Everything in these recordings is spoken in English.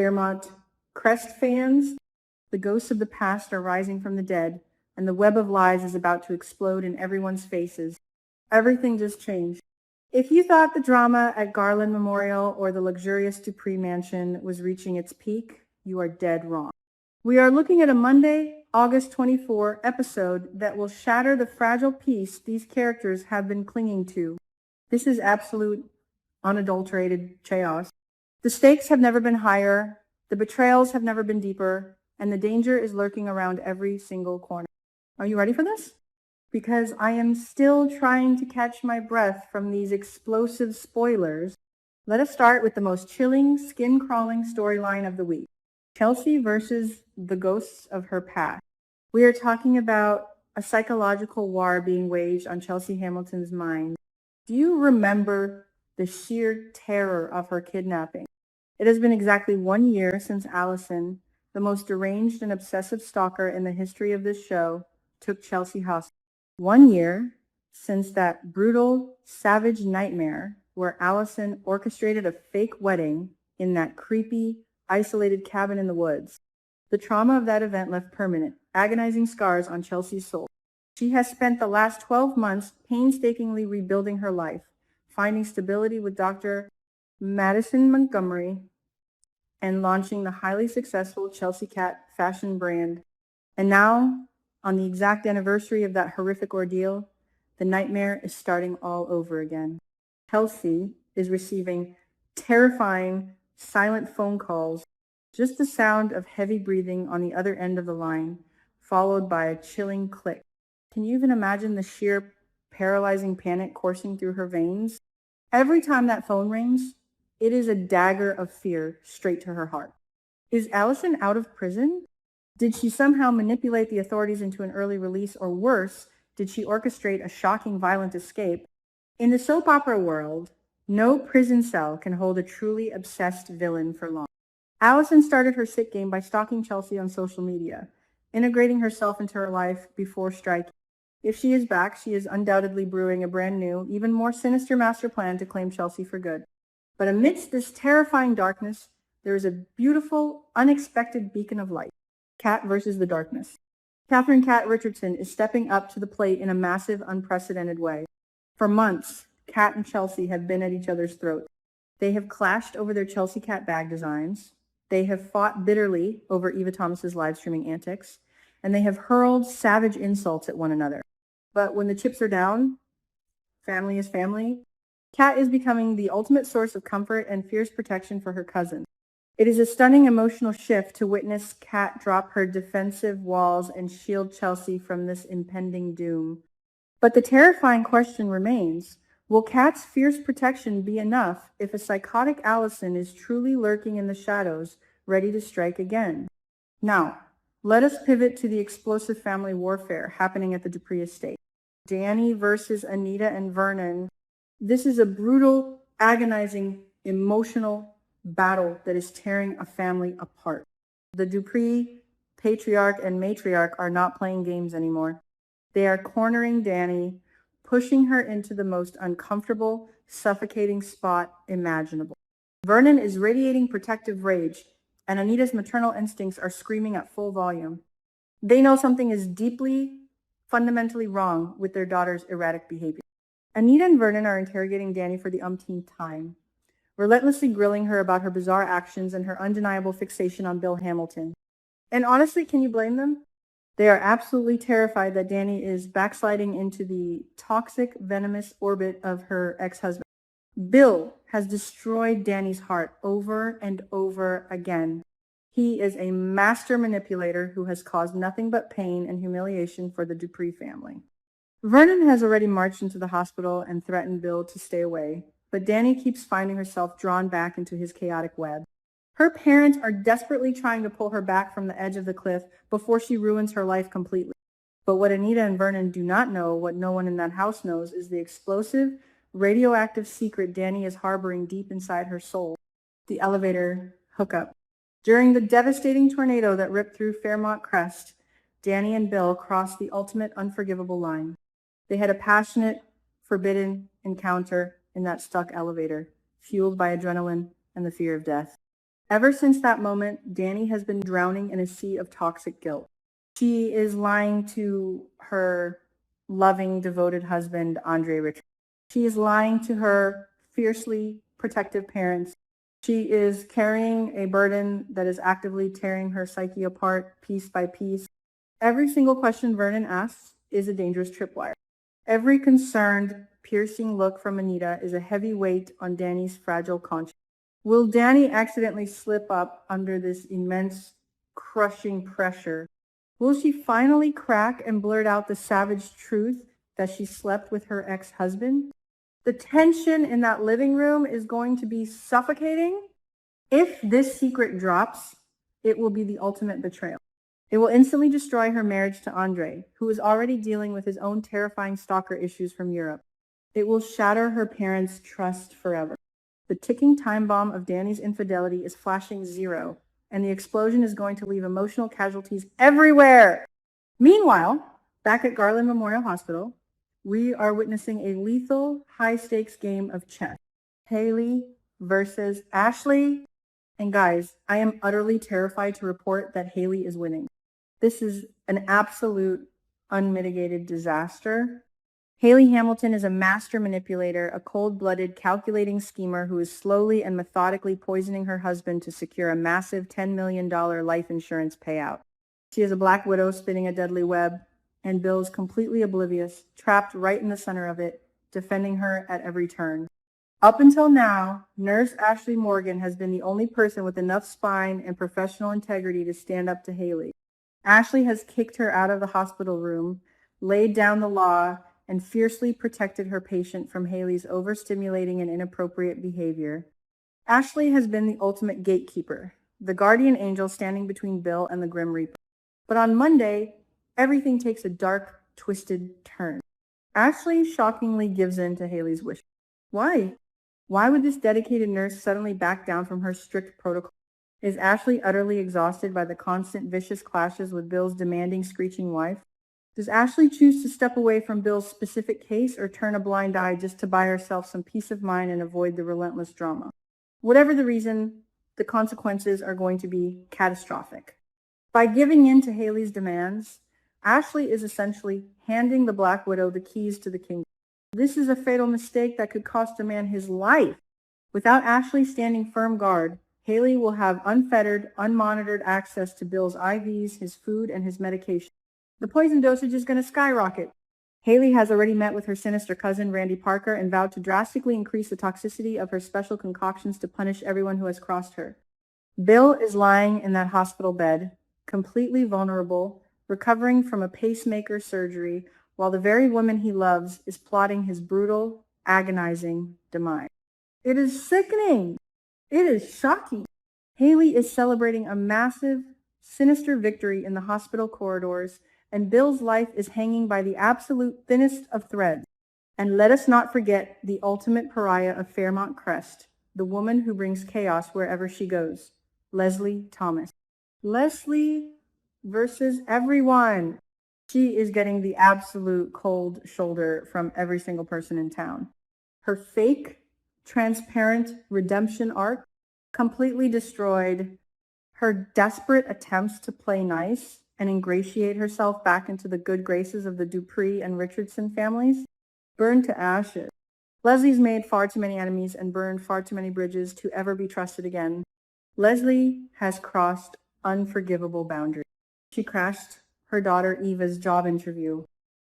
Fairmont Crest fans, the ghosts of the past are rising from the dead, and the web of lies is about to explode in everyone's faces. Everything just changed. If you thought the drama at Garland Memorial or the luxurious Dupree Mansion was reaching its peak, you are dead wrong. We are looking at a Monday, August 24 episode that will shatter the fragile peace these characters have been clinging to. This is absolute, unadulterated chaos. The stakes have never been higher, the betrayals have never been deeper, and the danger is lurking around every single corner. Are you ready for this? Because I am still trying to catch my breath from these explosive spoilers. Let us start with the most chilling, skin-crawling storyline of the week. Chelsea versus the ghosts of her past. We are talking about a psychological war being waged on Chelsea Hamilton's mind. Do you remember the sheer terror of her kidnapping? It has been exactly 1 year since Allison, the most deranged and obsessive stalker in the history of this show, took Chelsea hostage. 1 year since that brutal, savage nightmare where Allison orchestrated a fake wedding in that creepy, isolated cabin in the woods. The trauma of that event left permanent, agonizing scars on Chelsea's soul. She has spent the last 12 months painstakingly rebuilding her life, finding stability with Dr. Madison Montgomery, and launching the highly successful Chelsea Cat fashion brand. And now, on the exact anniversary of that horrific ordeal, the nightmare is starting all over again. Chelsea is receiving terrifying, silent phone calls, just the sound of heavy breathing on the other end of the line, followed by a chilling click. Can you even imagine the sheer paralyzing panic coursing through her veins? Every time that phone rings, it is a dagger of fear straight to her heart. Is Allison out of prison? Did she somehow manipulate the authorities into an early release, or worse, did she orchestrate a shocking, violent escape? In the soap opera world, no prison cell can hold a truly obsessed villain for long. Allison started her sick game by stalking Chelsea on social media, integrating herself into her life before striking. If she is back, she is undoubtedly brewing a brand new, even more sinister master plan to claim Chelsea for good. But amidst this terrifying darkness, there is a beautiful, unexpected beacon of light. Cat versus the darkness. Catherine Cat Richardson is stepping up to the plate in a massive, unprecedented way. For months, Cat and Chelsea have been at each other's throats. They have clashed over their Chelsea Cat bag designs. They have fought bitterly over Eva Thomas's live streaming antics, and they have hurled savage insults at one another. But when the chips are down, family is family. Cat is becoming the ultimate source of comfort and fierce protection for her cousin. It is a stunning emotional shift to witness Cat drop her defensive walls and shield Chelsea from this impending doom. But the terrifying question remains, will Cat's fierce protection be enough if a psychotic Allison is truly lurking in the shadows, ready to strike again? Now, let us pivot to the explosive family warfare happening at the Dupree estate. Dany versus Anita and Vernon. This is a brutal, agonizing, emotional battle that is tearing a family apart. The Dupree patriarch and matriarch are not playing games anymore. They are cornering Dany, pushing her into the most uncomfortable, suffocating spot imaginable. Vernon is radiating protective rage, and Anita's maternal instincts are screaming at full volume. They know something is deeply, fundamentally wrong with their daughter's erratic behavior. Anita and Vernon are interrogating Dany for the umpteenth time, relentlessly grilling her about her bizarre actions and her undeniable fixation on Bill Hamilton. And honestly, can you blame them? They are absolutely terrified that Dany is backsliding into the toxic, venomous orbit of her ex-husband. Bill has destroyed Dany's heart over and over again. He is a master manipulator who has caused nothing but pain and humiliation for the Dupree family. Vernon has already marched into the hospital and threatened Bill to stay away, but Dany keeps finding herself drawn back into his chaotic web. Her parents are desperately trying to pull her back from the edge of the cliff before she ruins her life completely. But what Anita and Vernon do not know, what no one in that house knows, is the explosive, radioactive secret Dany is harboring deep inside her soul: the elevator hookup. During the devastating tornado that ripped through Fairmont Crest, Dany and Bill crossed the ultimate unforgivable line. They had a passionate, forbidden encounter in that stuck elevator, fueled by adrenaline and the fear of death. Ever since that moment, Dany has been drowning in a sea of toxic guilt. She is lying to her loving, devoted husband, Andre Richard. She is lying to her fiercely protective parents. She is carrying a burden that is actively tearing her psyche apart piece by piece. Every single question Vernon asks is a dangerous tripwire. Every concerned, piercing look from Anita is a heavy weight on Dany's fragile conscience. Will Dany accidentally slip up under this immense, crushing pressure? Will she finally crack and blurt out the savage truth that she slept with her ex-husband? The tension in that living room is going to be suffocating. If this secret drops, it will be the ultimate betrayal. It will instantly destroy her marriage to Andre, who is already dealing with his own terrifying stalker issues from Europe. It will shatter her parents' trust forever. The ticking time bomb of Dany's infidelity is flashing zero, and the explosion is going to leave emotional casualties everywhere. Meanwhile, back at Garland Memorial Hospital, we are witnessing a lethal, high-stakes game of chess. Hayley versus Ashley. And guys, I am utterly terrified to report that Hayley is winning. This is an absolute unmitigated disaster. Hayley Hamilton is a master manipulator, a cold-blooded, calculating schemer who is slowly and methodically poisoning her husband to secure a massive $10 million life insurance payout. She is a black widow spinning a deadly web, and Bill is completely oblivious, trapped right in the center of it, defending her at every turn. Up until now, Nurse Ashley Morgan has been the only person with enough spine and professional integrity to stand up to Hayley. Ashley has kicked her out of the hospital room, laid down the law, and fiercely protected her patient from Hayley's overstimulating and inappropriate behavior. Ashley has been the ultimate gatekeeper, the guardian angel standing between Bill and the Grim Reaper. But on Monday, everything takes a dark, twisted turn. Ashley shockingly gives in to Hayley's wishes. Why? Why would this dedicated nurse suddenly back down from her strict protocol? Is Ashley utterly exhausted by the constant vicious clashes with Bill's demanding, screeching wife? Does Ashley choose to step away from Bill's specific case or turn a blind eye just to buy herself some peace of mind and avoid the relentless drama? Whatever the reason, the consequences are going to be catastrophic. By giving in to Hayley's demands, Ashley is essentially handing the Black Widow the keys to the kingdom. This is a fatal mistake that could cost a man his life. Without Ashley standing firm guard, Hayley will have unfettered, unmonitored access to Bill's IVs, his food, and his medication. The poison dosage is going to skyrocket. Hayley has already met with her sinister cousin, Randy Parker, and vowed to drastically increase the toxicity of her special concoctions to punish everyone who has crossed her. Bill is lying in that hospital bed, completely vulnerable, recovering from a pacemaker surgery, while the very woman he loves is plotting his brutal, agonizing demise. It is sickening. It is shocking. Hayley is celebrating a massive, sinister victory in the hospital corridors, and Bill's life is hanging by the absolute thinnest of threads. And let us not forget the ultimate pariah of Fairmont Crest, the woman who brings chaos wherever she goes, Leslie Thomas. Leslie versus everyone. She is getting the absolute cold shoulder from every single person in town. Her fake, transparent redemption arc completely destroyed. Her desperate attempts to play nice and ingratiate herself back into the good graces of the Dupree and Richardson families burned to ashes. Leslie's made far too many enemies and burned far too many bridges to ever be trusted again. Leslie has crossed unforgivable boundaries. She crashed her daughter Eva's job interview.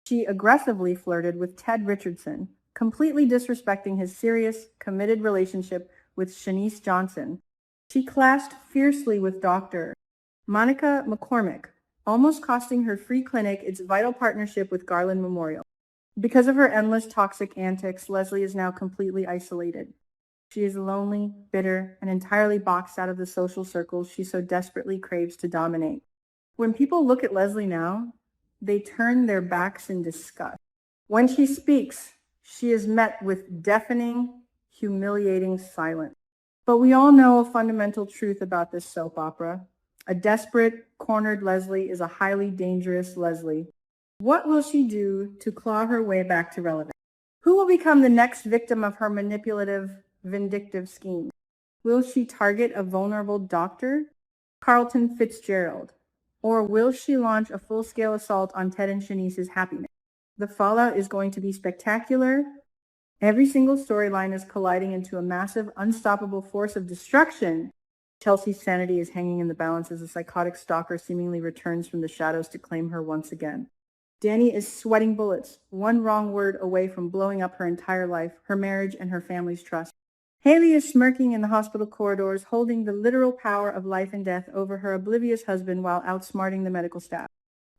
She aggressively flirted with Ted Richardson, completely disrespecting his serious, committed relationship with Shanice Johnson. She clashed fiercely with Dr. Monica McCormick, almost costing her free clinic its vital partnership with Garland Memorial. Because of her endless toxic antics, Leslie is now completely isolated. She is lonely, bitter, and entirely boxed out of the social circles she so desperately craves to dominate. When people look at Leslie now, they turn their backs in disgust. When she speaks, she is met with deafening, humiliating silence. But we all know a fundamental truth about this soap opera. A desperate, cornered Leslie is a highly dangerous Leslie. What will she do to claw her way back to relevance? Who will become the next victim of her manipulative, vindictive scheme? Will she target a vulnerable doctor, Carlton Fitzgerald? Or will she launch a full-scale assault on Ted and Shanice's happiness? The fallout is going to be spectacular. Every single storyline is colliding into a massive, unstoppable force of destruction. Chelsea's sanity is hanging in the balance as a psychotic stalker seemingly returns from the shadows to claim her once again. Dany is sweating bullets, one wrong word away from blowing up her entire life, her marriage, and her family's trust. Hayley is smirking in the hospital corridors, holding the literal power of life and death over her oblivious husband while outsmarting the medical staff.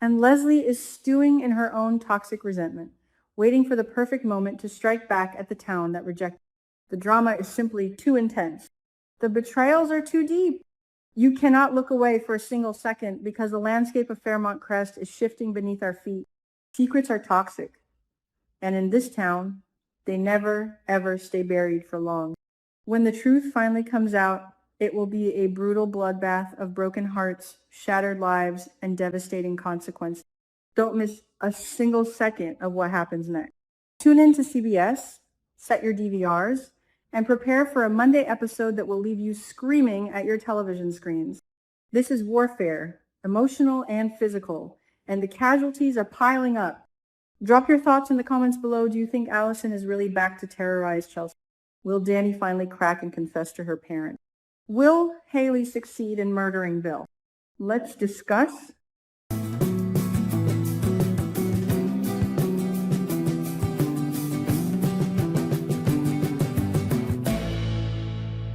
And Leslie is stewing in her own toxic resentment, waiting for the perfect moment to strike back at the town that rejected her. The drama is simply too intense. The betrayals are too deep. You cannot look away for a single second because the landscape of Fairmont Crest is shifting beneath our feet. Secrets are toxic. And in this town, they never, ever stay buried for long. When the truth finally comes out, it will be a brutal bloodbath of broken hearts, shattered lives, and devastating consequences. Don't miss a single second of what happens next. Tune in to CBS, set your DVRs, and prepare for a Monday episode that will leave you screaming at your television screens. This is warfare, emotional and physical, and the casualties are piling up. Drop your thoughts in the comments below. Do you think Allison is really back to terrorize Chelsea? Will Dany finally crack and confess to her parents? Will Hayley succeed in murdering Bill? Let's discuss